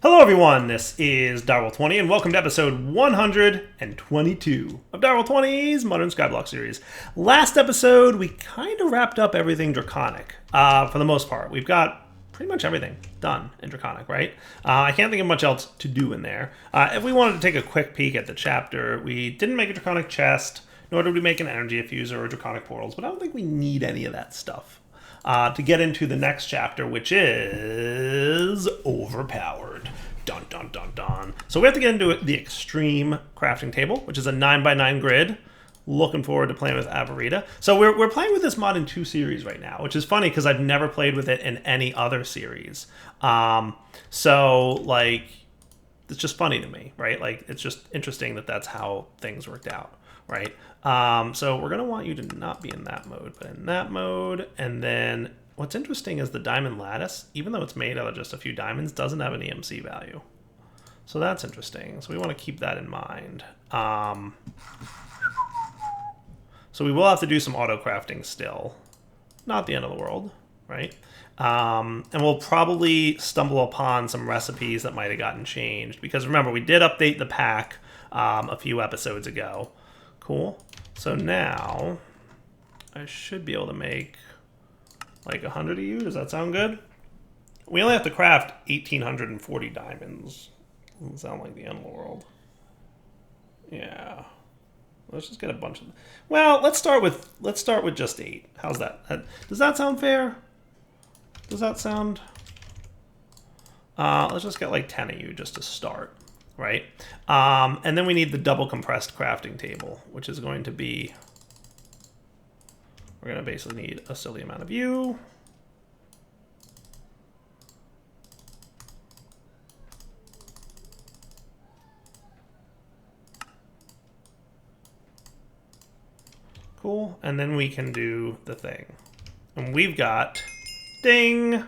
Hello everyone, this is Direwolf20 and welcome to episode 122 of Direwolf20's Modern Skyblock series. Last episode, we kind of wrapped up everything Draconic, for the most part. We've got pretty much everything done in Draconic, right? I can't think of much else to do in there. If we wanted to take a quick peek at the chapter, we didn't make a Draconic chest, nor did we make an energy diffuser or Draconic portals, but I don't think we need any of that stuff. To get into the next chapter, which is Overpowered. Dun, dun, dun, dun. So we have to get into the Extreme Crafting Table, which is a 9x9 grid. Looking forward to playing with Avaritia. So we're playing with this mod in 2 series right now, which is funny because I've never played with it in any other series. So, like, it's just funny to me, right? Like, it's just interesting that that's how things worked out, right? So we're going to want you to not be in that mode, but in that mode. And then what's interesting is the diamond lattice, even though it's made out of just a few diamonds, doesn't have an EMC value. So that's interesting. So we want to keep that in mind. So we will have to do some auto crafting still. Not the end of the world, right? And we'll probably stumble upon some recipes that might have gotten changed. Because remember, we did update the pack a few episodes ago. Cool. So now I should be able to make like 100 of you. Does that sound good? We only have to craft 1,840 diamonds. Doesn't sound like the end of the world. Yeah. Let's just get a bunch of them. Well, let's start with just 8. How's that? Does that sound fair? Does that sound? Let's just get like 10 of you just to start. Right? And then we need the double compressed crafting table, which is going to be, we're going to basically need a silly amount of you. Cool. And then we can do the thing. And we've got, ding,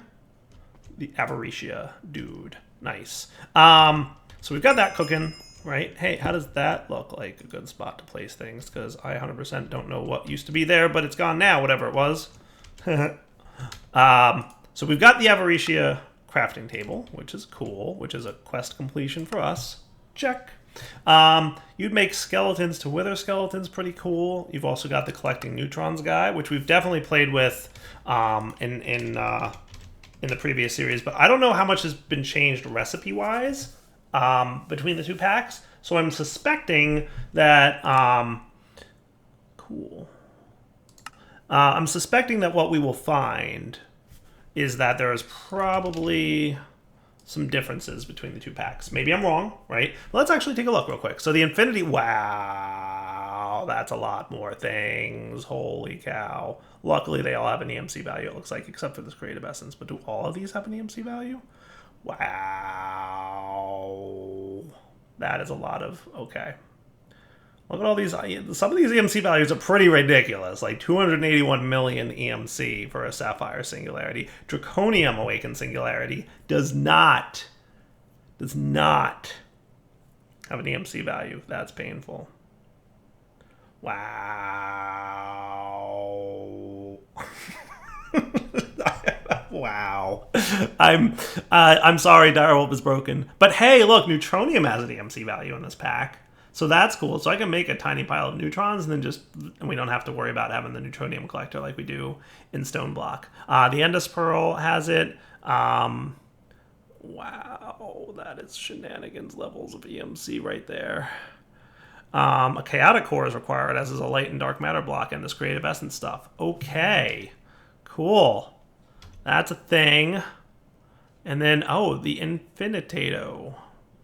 the Avaritia dude. Nice. So we've got that cooking, right? Hey, how does that look like a good spot to place things? Because I 100% don't know what used to be there, but it's gone now, whatever it was. So we've got the Avaritia crafting table, which is cool, which is a quest completion for us. Check. You'd make skeletons to wither skeletons, pretty cool. You've also got the collecting neutrons guy, which we've definitely played with in the previous series, but I don't know how much has been changed recipe-wise between the 2 packs. So I'm suspecting that cool. I'm suspecting that what we will find is that there is probably some differences between the 2 packs. Maybe I'm wrong, right? But let's actually take a look real quick. So the Infinity, wow, that's a lot more things. Holy cow. Luckily, they all have an EMC value, it looks like, except for this Creative Essence. But do all of these have an EMC value? Wow. That is a lot of, okay. Look at all these, some of these EMC values are pretty ridiculous, like 281 million EMC for a Sapphire Singularity. Draconium Awakened Singularity does not have an EMC value. That's painful. Wow. Wow. I'm sorry, Direwolf is broken. But hey, look, Neutronium has an EMC value in this pack. So that's cool. So I can make a tiny pile of neutrons and then and we don't have to worry about having the Neutronium collector like we do in Stone Block. The Endless Pearl has it. Wow, that is shenanigans levels of EMC right there. A Chaotic Core is required, as is a Light and Dark Matter block and this Creative Essence stuff. Okay, cool. That's a thing. And then, oh, the Infinitato.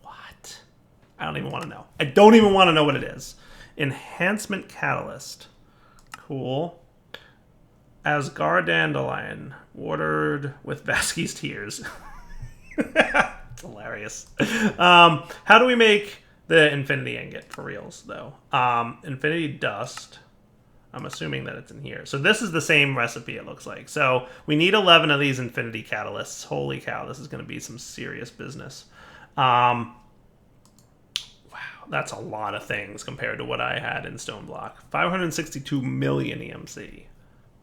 What? I don't even want to know. I don't even want to know what it is. Enhancement Catalyst. Cool. Asgard Dandelion. Watered with Vasky's tears. It's hilarious. How do we make the Infinity Ingot for reals, though? Infinity Dust. I'm assuming that it's in here. So this is the same recipe, it looks like. So we need 11 of these Infinity Catalysts. Holy cow, this is going to be some serious business. Wow, that's a lot of things compared to what I had in Stone Block. 562 million EMC.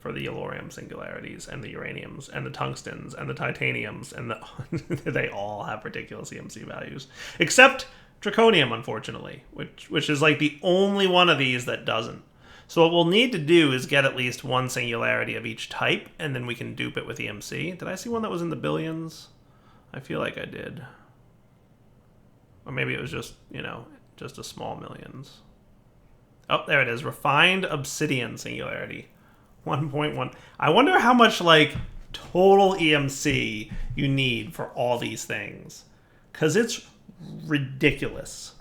for the yellorium singularities and the uraniums and the tungstens and the titaniums and the they all have ridiculous EMC values, except draconium, unfortunately, which is like the only one of these that doesn't. So what we'll need to do is get at least one singularity of each type, and then we can dupe it with EMC. Did I see one that was in the billions? I feel like I did. Or maybe it was just, you know, just a small millions. Oh, there it is. Refined obsidian singularity. 1.1. I wonder how much, like, total EMC you need for all these things. Because it's ridiculous.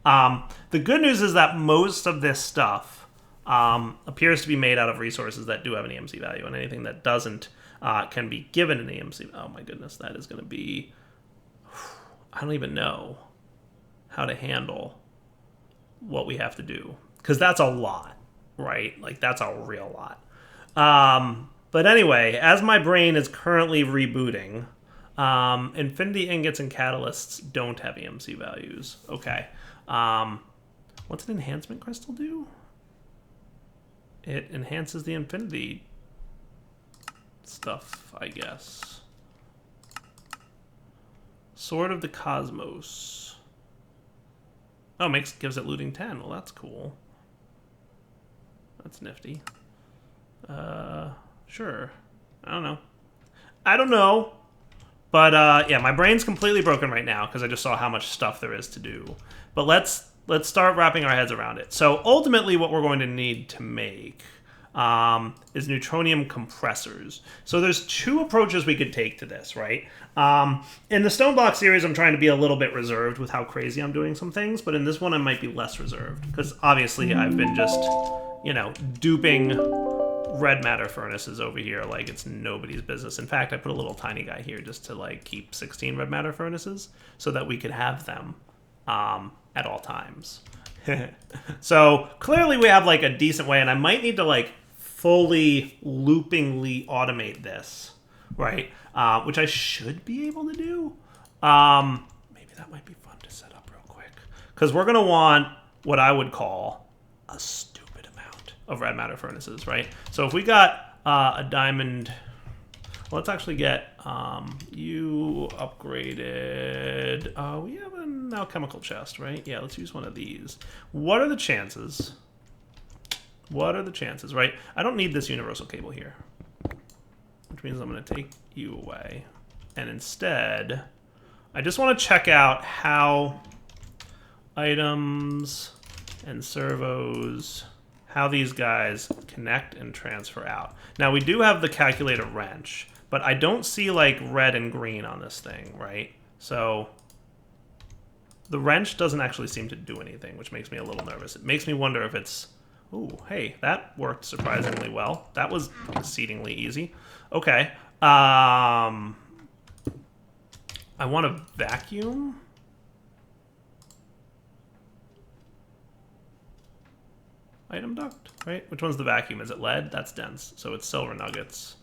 The good news is that most of this stuff appears to be made out of resources that do have an EMC value, and anything that doesn't can be given an EMC. Oh my goodness, that is going to be... I don't even know how to handle what we have to do. Because that's a lot, right? Like, that's a real lot. But anyway, as my brain is currently rebooting, infinity ingots and catalysts don't have EMC values. Okay. What's an enhancement crystal do? It enhances the infinity stuff, I guess. Sword of the Cosmos. Oh, gives it looting 10. Well, that's cool. That's nifty. Sure. I don't know. But yeah, my brain's completely broken right now because I just saw how much stuff there is to do. But let's start wrapping our heads around it. So ultimately what we're going to need to make is Neutronium Compressors. So there's two approaches we could take to this, right? In the Stone Block series, I'm trying to be a little bit reserved with how crazy I'm doing some things, but in this one I might be less reserved because obviously I've been just, you know, duping red matter furnaces over here like it's nobody's business. In fact, I put a little tiny guy here just to like keep 16 red matter furnaces so that we could have them at all times. So clearly we have like a decent way, and I might need to like fully loopingly automate this, right? Which I should be able to do. Maybe that might be fun to set up real quick, because we're gonna want what I would call a stupid amount of red matter furnaces, right? So if we got a diamond, let's actually get you upgraded. We have an alchemical chest, right? Yeah, let's use one of these. What are the chances? What are the chances, right? I don't need this universal cable here, which means I'm going to take you away. And instead, I just want to check out how items and servos, how these guys connect and transfer out. Now, we do have the calculator wrench, but I don't see like red and green on this thing, right? So the wrench doesn't actually seem to do anything, which makes me a little nervous. It makes me wonder if it's... Ooh, hey, that worked surprisingly well. That was exceedingly easy. Okay. I want a vacuum. Item duct, right? Which one's the vacuum? Is it lead? That's dense. So it's silver nuggets.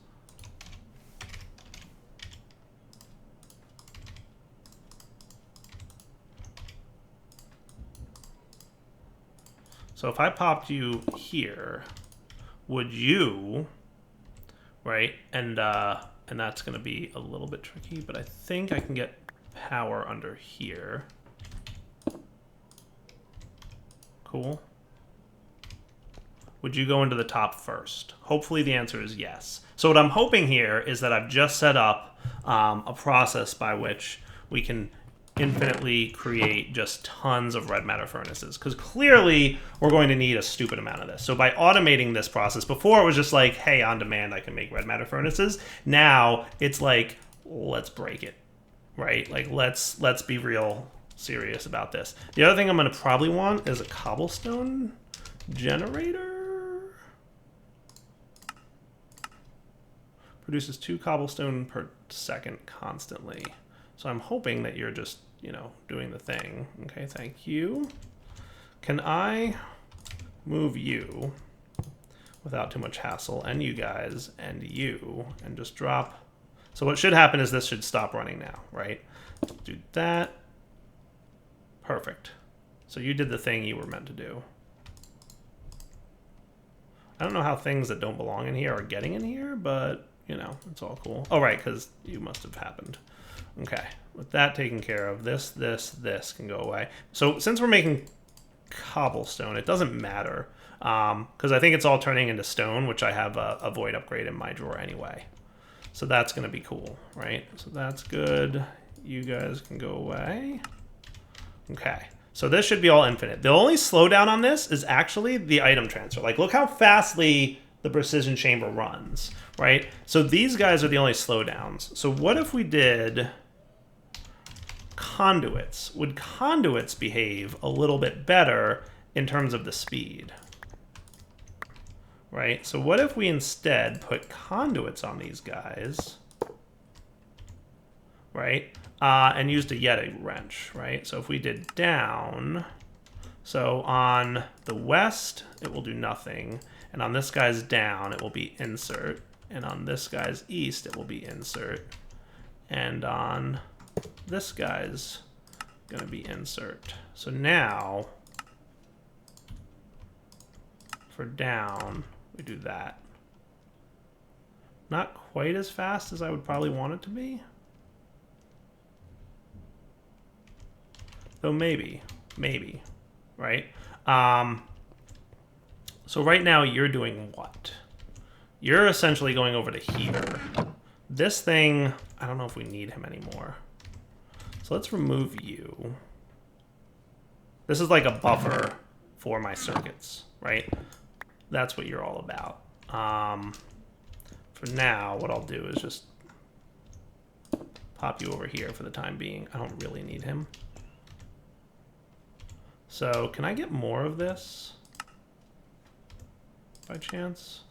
So if I popped you here, would you, right? And that's going to be a little bit tricky, but I think I can get power under here. Cool. Would you go into the top first? Hopefully the answer is yes. So what I'm hoping here is that I've just set up a process by which we can infinitely create just tons of red matter furnaces, because clearly we're going to need a stupid amount of this. So by automating this process, before it was just like, hey, on demand I can make red matter furnaces. Now it's like, let's break it, right? Like let's be real serious about this. The other thing I'm going to probably want is a Cobblestone Generator. Produces 2 cobblestone per second constantly. So I'm hoping that you're just, you know, doing the thing. Okay, thank you. Can I move you without too much hassle, and you guys, and you, and just drop? So what should happen is this should stop running now, right? Do that. Perfect. So you did the thing you were meant to do. I don't know how things that don't belong in here are getting in here, but, you know, it's all cool. Oh, right, because you must have happened. Okay, with that taken care of, this can go away. So since we're making cobblestone, it doesn't matter, because I think it's all turning into stone, which I have a void upgrade in my drawer anyway. So that's going to be cool, right? So that's good. You guys can go away. Okay, so this should be all infinite. The only slowdown on this is actually the item transfer. Like, look how fastly the precision chamber runs, right? So these guys are the only slowdowns. So what if we did conduits? Would conduits behave a little bit better in terms of the speed? Right? So what if we instead put conduits on these guys, right? And used a Yeti wrench, right? So if we did down, so on the west, it will do nothing. And on this guy's down, it will be insert. And on this guy's east, it will be insert. And on this guy's gonna be insert. So now, for down, we do that. Not quite as fast as I would probably want it to be. Though maybe, right? So right now you're doing what? You're essentially going over to here. This thing, I don't know if we need him anymore. So let's remove you. This is like a buffer for my circuits, right? That's what you're all about. For now, what I'll do is just pop you over here for the time being. I don't really need him. So can I get more of this by chance?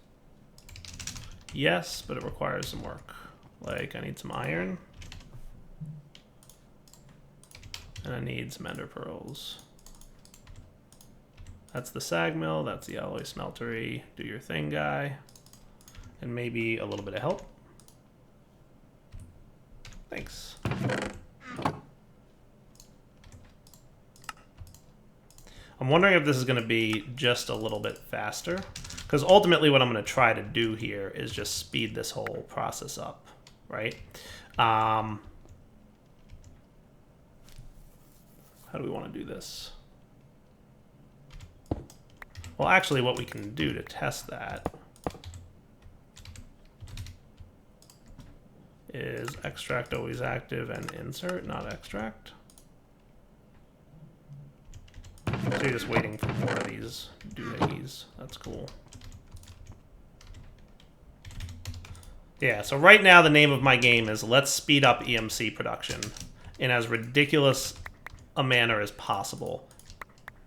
Yes, but it requires some work. Like, I need some iron. And I need some ender pearls. That's the sag mill, that's the alloy smeltery. Do your thing, guy. And maybe a little bit of help. Thanks. I'm wondering if this is going to be just a little bit faster. Because ultimately what I'm going to try to do here is just speed this whole process up, right? How do we want to do this? Well, actually, what we can do to test that is extract always active and insert, not extract. So you're just waiting for more of these doohickeys. That's cool. Yeah, so right now the name of my game is Let's Speed Up EMC Production in as ridiculous a manner as possible,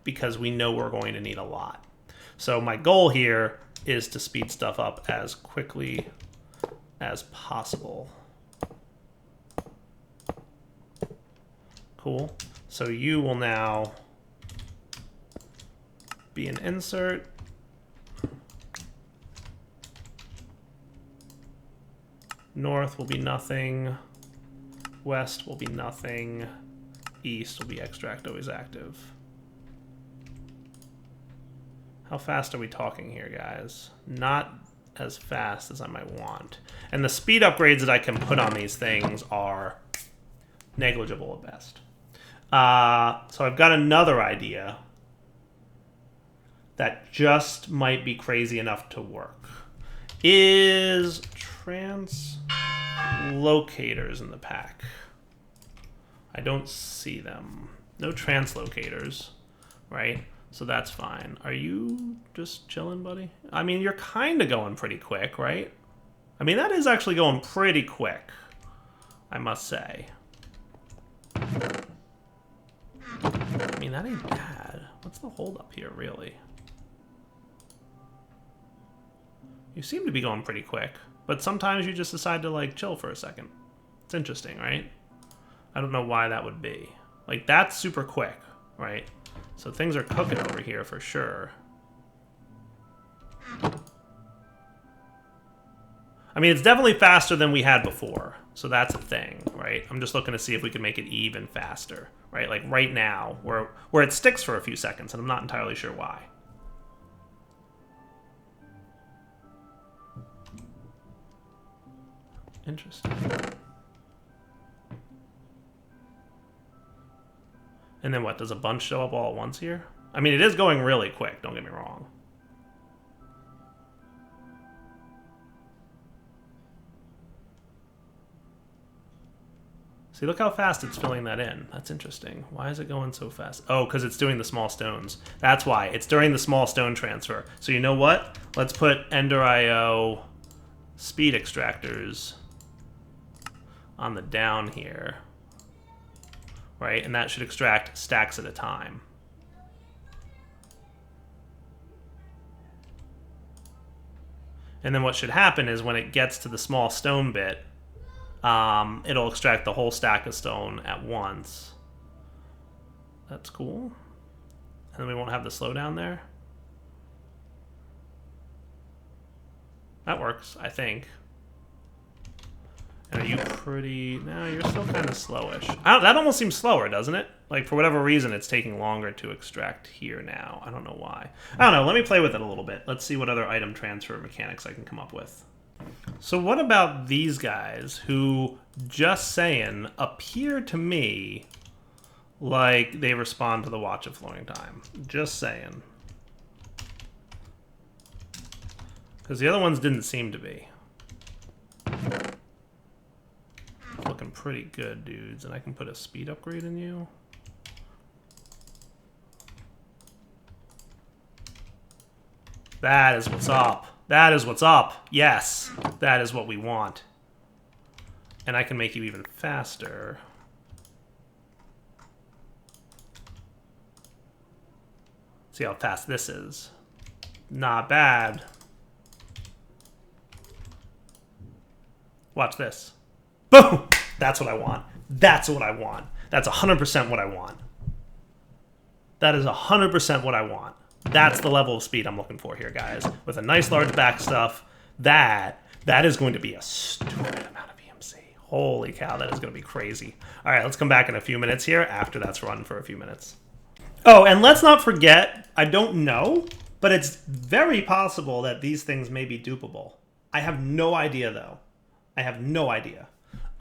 because we know we're going to need a lot. So my goal here is to speed stuff up as quickly as possible. Cool. So you will now be an insert. North will be nothing. West will be nothing. East will be extract always active. How fast are we talking here, guys? Not as fast as I might want. And the speed upgrades that I can put on these things are negligible at best. So I've got another idea that just might be crazy enough to work. Is translocators in the pack? I don't see them. No translocators, right? So that's fine. Are you just chilling, buddy? I mean, you're kind of going pretty quick, right? I mean, that is actually going pretty quick, I must say. I mean, that ain't bad. What's the holdup here, really? You seem to be going pretty quick, but sometimes you just decide to, like, chill for a second. It's interesting, right? I don't know why that would be. Like, that's super quick, right? So things are cooking over here for sure. I mean, it's definitely faster than we had before. So that's a thing, right? I'm just looking to see if we can make it even faster, right? Like right now, where it sticks for a few seconds, and I'm not entirely sure why. Interesting. And then what? Does a bunch show up all at once here? I mean, it is going really quick, don't get me wrong. See, look how fast it's filling that in. That's interesting. Why is it going so fast? Oh, because it's doing the small stones. That's why. It's during the small stone transfer. So you know what? Let's put Ender IO speed extractors on the down here. Right? And that should extract stacks at a time. And then what should happen is when it gets to the small stone bit, it'll extract the whole stack of stone at once. That's cool. And then we won't have the slowdown there. That works, I think. And are you pretty... No, you're still kind of slowish. That almost seems slower, doesn't it? Like, for whatever reason, it's taking longer to extract here now. I don't know why. I don't know. Let me play with it a little bit. Let's see what other item transfer mechanics I can come up with. So what about these guys who, just saying, appear to me like they respond to the Watch of Flowing Time? Just saying. Because the other ones didn't seem to be. Looking pretty good, dudes. And I can put a speed upgrade in you. That is what's up. That is what's up. Yes, that is what we want. And I can make you even faster. See how fast this is. Not bad. Watch this. Boom! That's what I want. That's what I want. That's 100% what I want. That is 100% what I want. That's the level of speed I'm looking for here, guys. With a nice large back stuff, that is going to be a stupid amount of EMC. Holy cow, that is going to be crazy. All right, let's come back in a few minutes here after that's run for a few minutes. Oh, and let's not forget, I don't know, but it's very possible that these things may be dupable. I have no idea, though. I have no idea.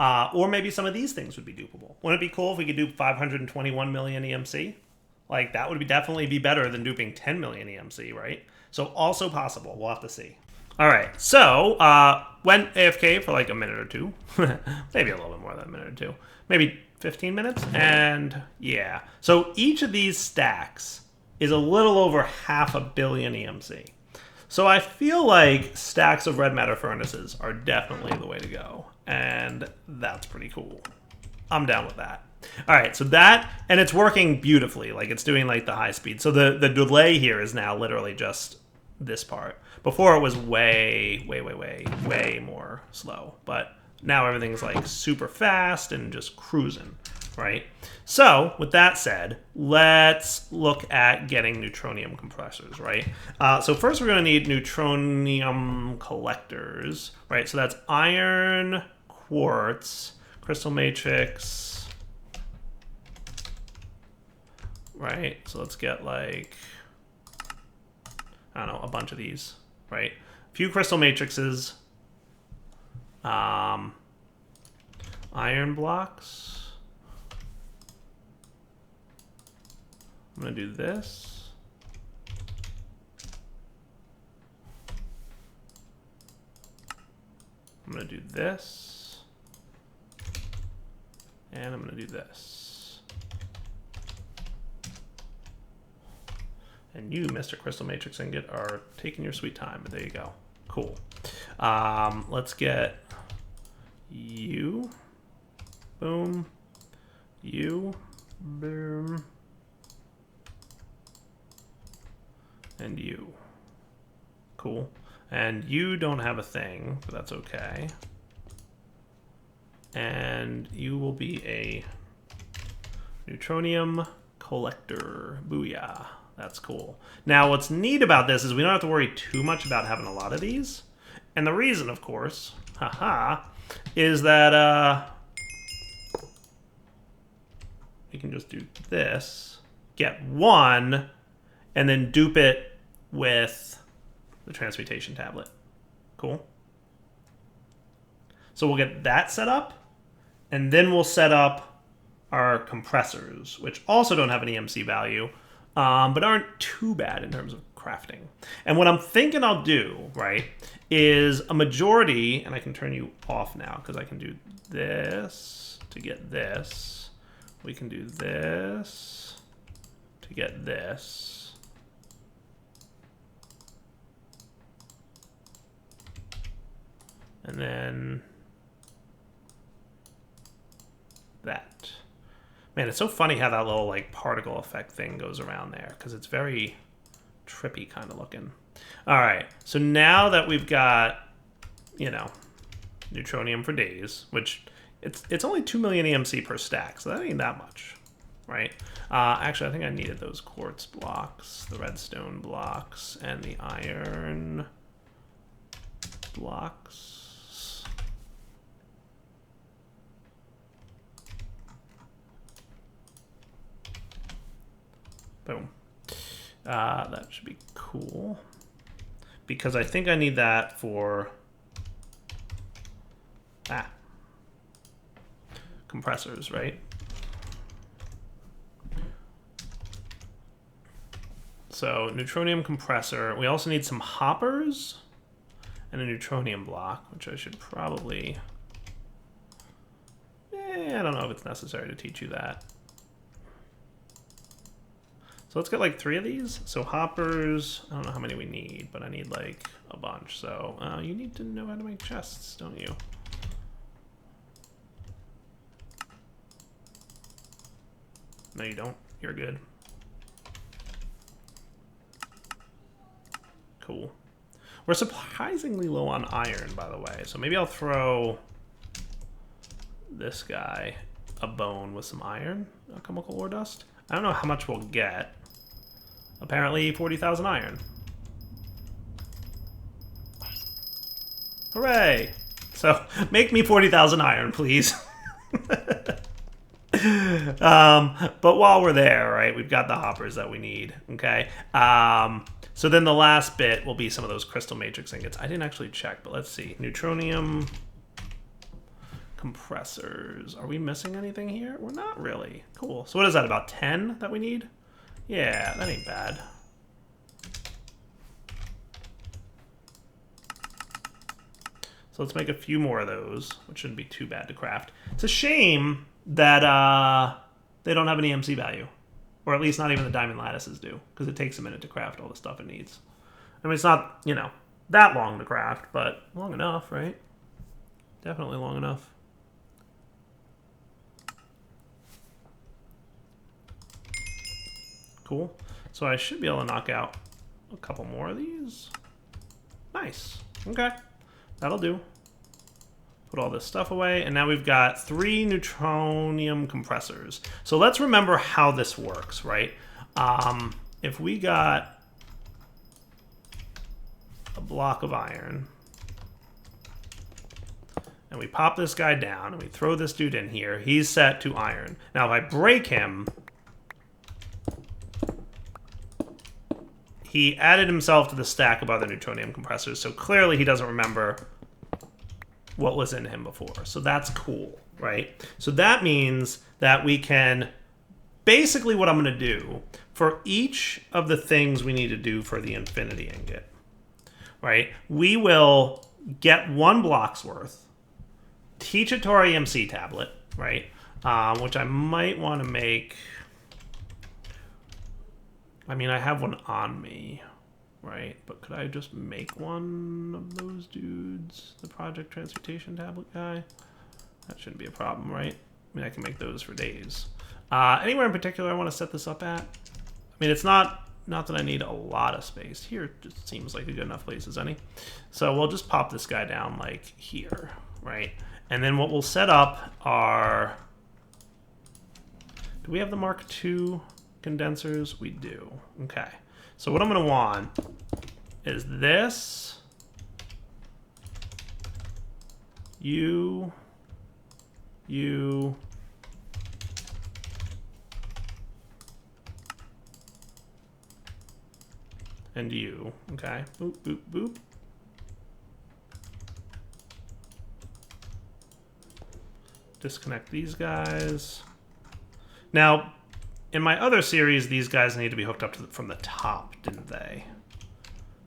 Or maybe some of these things would be dupable. Wouldn't it be cool if we could do 521 million EMC? Like, that would definitely be better than duping 10 million EMC, right? So, also possible. We'll have to see. All right. So, went AFK for like a minute or two. Maybe a little bit more than a minute or two. Maybe 15 minutes. And, yeah. So, each of these stacks is a little over 500 million EMC. So, I feel like stacks of red matter furnaces are definitely the way to go. And that's pretty cool. I'm down with that. All right, so that, and it's working beautifully. Like, it's doing, like, the high speed. So the delay here is now literally just this part. Before, it was way more slow. But now everything's, like, super fast and just cruising, right? So, with that said, let's look at getting Neutronium compressors, right? So first we're going to need Neutronium collectors, right? So that's iron, quartz, crystal matrix... Right, so let's get like, I don't know, a bunch of these, right? A few crystal matrices, iron blocks. I'm gonna do this. I'm gonna do this. And I'm gonna do this. And you, Mr. Crystal Matrix Ingot, are taking your sweet time. But there you go. Cool. Let's get you. Boom. You. Boom. And you. Cool. And you don't have a thing, but that's okay. And you will be a Neutronium collector. Booyah. That's cool. Now, what's neat about this is we don't have to worry too much about having a lot of these. And the reason, of course, is that we can just do this, get one, and then dupe it with the transmutation tablet. Cool. So we'll get that set up, and then we'll set up our compressors, which also don't have an EMC value, but aren't too bad in terms of crafting. And what I'm thinking I'll do, right, is a majority, and I can turn you off now because I can do this to get this. We can do this to get this. And then that. Man, it's so funny how that little like particle effect thing goes around there because it's very trippy kind of looking. All right, so now that we've got, you know, Neutronium for days, which it's only 2 million EMC per stack, so that ain't that much, right? Actually, I think I needed those quartz blocks, the redstone blocks, and the iron blocks. Boom. That should be cool. Because I think I need that for compressors, right? So Neutronium Compressor. We also need some hoppers and a Neutronium block, which I should probably... I don't know if it's necessary to teach you that. So let's get like 3 of these. So hoppers, I don't know how many we need, but I need like a bunch. So you need to know how to make chests, don't you? No, you don't. You're good. Cool. We're surprisingly low on iron, by the way. So maybe I'll throw this guy a bone with some iron, chemical ore dust. I don't know how much we'll get. Apparently 40,000 iron. Hooray! So make me 40,000 iron, please. But while we're there, right, we've got the hoppers that we need, okay? So then the last bit will be some of those crystal matrix ingots. I didn't actually check, but let's see. Neutronium compressors. Are we missing anything here? We're not really. Cool. So what is that, about 10 that we need? Yeah, that ain't bad. So let's make a few more of those, which shouldn't be too bad to craft. It's a shame that they don't have an EMC value. Or at least not even the diamond lattices do, because it takes a minute to craft all the stuff it needs. I mean, it's not, you know, that long to craft, but long enough, right? Definitely long enough. Cool. So I should be able to knock out a couple more of these. Nice. Okay. That'll do. Put all this stuff away, and now we've got 3 Neutronium compressors. So let's remember how this works, right? If we got a block of iron, and we pop this guy down, and we throw this dude in here, he's set to iron. Now, if I break him, he added himself to the stack of other Neutronium compressors, so clearly he doesn't remember what was in him before. So that's cool, right? So that means that we can, basically what I'm going to do for each of the things we need to do for the infinity ingot, right? We will get 1 block's worth, teach it to our EMC tablet, right? Which I might want to make. I mean, I have one on me, right? But could I just make one of those dudes? The project transportation tablet guy? That shouldn't be a problem, right? I mean, I can make those for days. Anywhere in particular I want to set this up at? I mean, it's not that I need a lot of space. Here just seems like a good enough place as any. So we'll just pop this guy down like here, right? And then what we'll set up are... Do we have the Mark II condensers? We do. Okay. So what I'm going to want is this, you, and you. Okay. Boop, boop, boop. disconnect these guys. Now, in my other series, these guys need to be hooked up from the top, didn't they?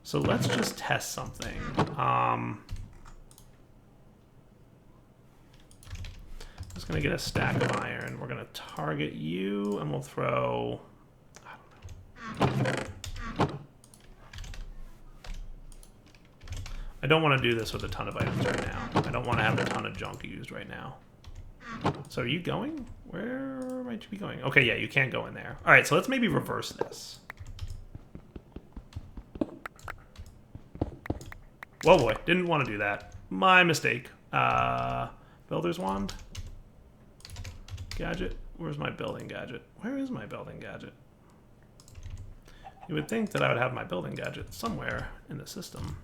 So let's just test something. Just gonna get a stack of iron. We're gonna target you, and we'll throw, I don't know. I don't want to do this with a ton of items right now. I don't want to have a ton of junk used right now. So are you going? Where might you be going? Okay, yeah, you can't go in there. All right, so let's maybe reverse this. Whoa, boy, didn't want to do that. My mistake. Builder's wand. Gadget. Where's my building gadget? Where is my building gadget? You would think that I would have my building gadget somewhere in the system.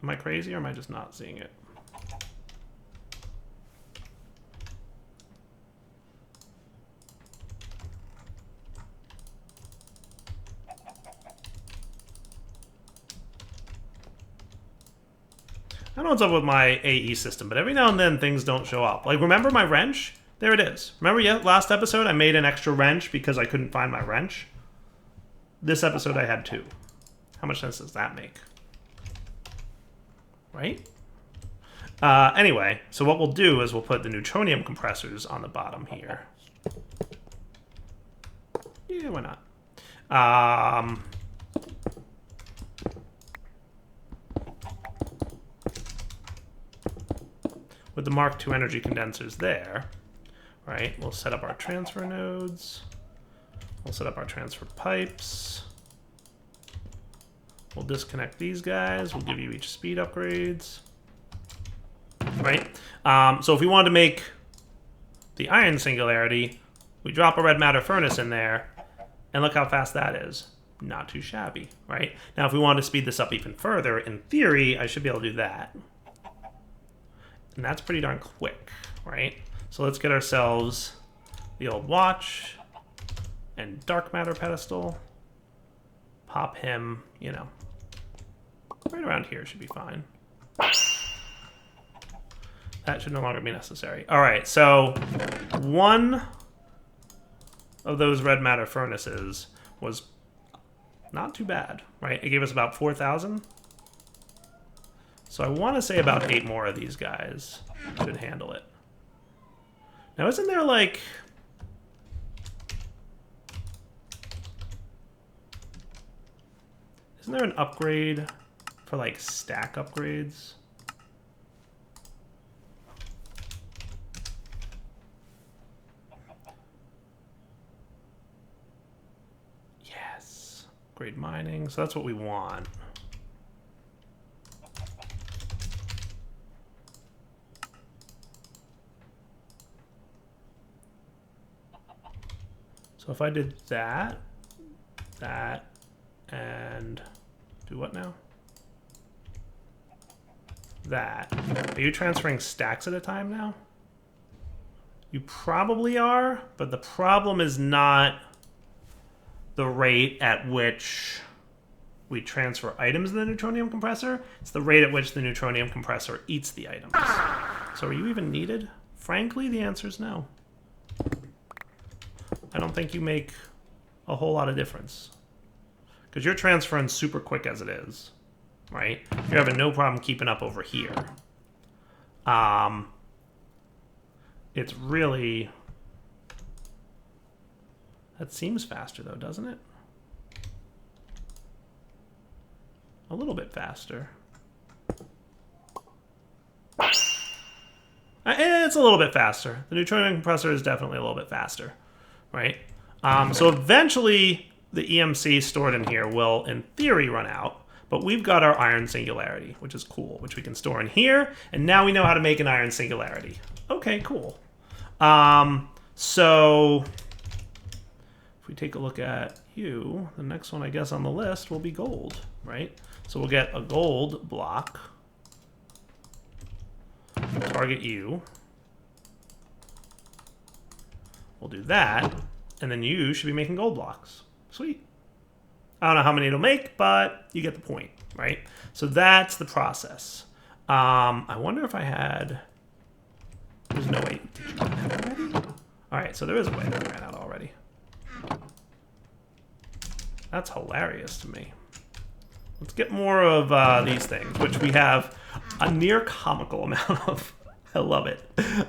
Am I crazy or am I just not seeing it? I don't know what's up with my AE system, but every now and then things don't show up. Like, remember my wrench? There it is. Remember last episode I made an extra wrench because I couldn't find my wrench? This episode I had 2. How much sense does that make? Right? Anyway, so what we'll do is we'll put the Neutronium compressors on the bottom here. Yeah, why not? With the Mark II energy condensers there, right? We'll set up our transfer nodes. We'll set up our transfer pipes. We'll disconnect these guys. We'll give you each speed upgrades. Right? So if we wanted to make the iron singularity, we drop a red matter furnace in there, and look how fast that is. Not too shabby, right? Now, if we wanted to speed this up even further, in theory, I should be able to do that. And that's pretty darn quick, right? So let's get ourselves the old watch and dark matter pedestal. Pop him, you know, right around here should be fine. That should no longer be necessary. All right, so one of those red matter furnaces was not too bad, right? It gave us about 4,000. So I want to say about 8 more of these guys should handle it. Now, isn't there like... Isn't there an upgrade for like stack upgrades? Yes. Upgrade mining. So that's what we want. So if I did that, and do what now? That. Are you transferring stacks at a time now? You probably are, but the problem is not the rate at which we transfer items in the Neutronium Compressor. It's the rate at which the Neutronium Compressor eats the items. So are you even needed? Frankly, the answer is no. I don't think you make a whole lot of difference. Because you're transferring super quick as it is, right? You're having no problem keeping up over here. It's really... That seems faster, though, doesn't it? A little bit faster. It's a little bit faster. The Neutronium Compressor is definitely a little bit faster. Right? So eventually, the EMC stored in here will, in theory, run out. But we've got our iron singularity, which is cool, which we can store in here. And now we know how to make an iron singularity. Okay, cool. So if we take a look at you, the next one, I guess, on the list will be gold, right? So we'll get a gold block. Target you. We'll do that, and then you should be making gold blocks. Sweet. I don't know how many it'll make, but you get the point, right? So that's the process. I wonder if I had... There's no way. Did you run that already? Alright, so there is a way that we ran out already. That's hilarious to me. Let's get more of these things, which we have a near comical amount of. I love it.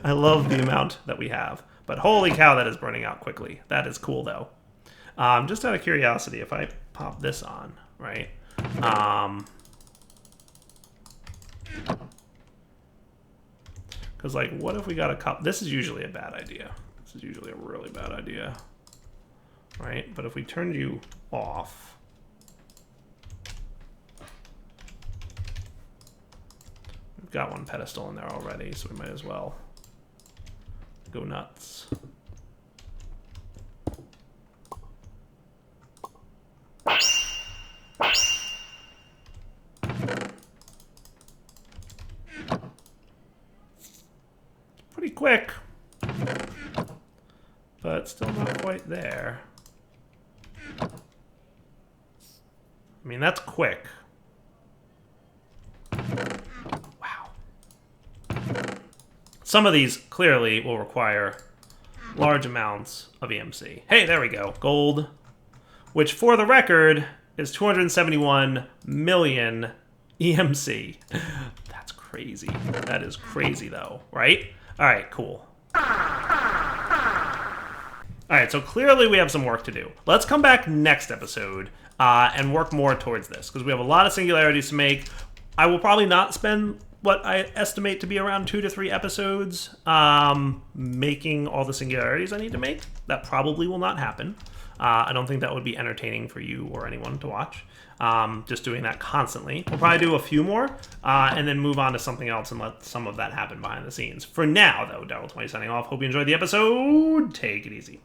I love the amount that we have. But holy cow, that is burning out quickly. That is cool, though. Just out of curiosity, if I pop this on, right? Because, like, what if we got a cup? This is usually a bad idea. This is usually a really bad idea. Right? But if we turned you off... We've got one pedestal in there already, so we might as well go nuts. Pretty quick, but still not quite there. I mean, that's quick. Wow. Some of these clearly will require large amounts of EMC. Hey, there we go. Gold, which for the record is 271 million EMC. That's crazy. That is crazy, though, right? All right, cool. All right, so clearly we have some work to do. Let's come back next episode and work more towards this, because we have a lot of singularities to make. I will probably not spend what I estimate to be around 2 to 3 episodes making all the singularities I need to make. That probably will not happen. I don't think that would be entertaining for you or anyone to watch. Just doing that constantly. We'll probably do a few more and then move on to something else and let some of that happen behind the scenes. For now, though, Daryl20 signing off. Hope you enjoyed the episode. Take it easy.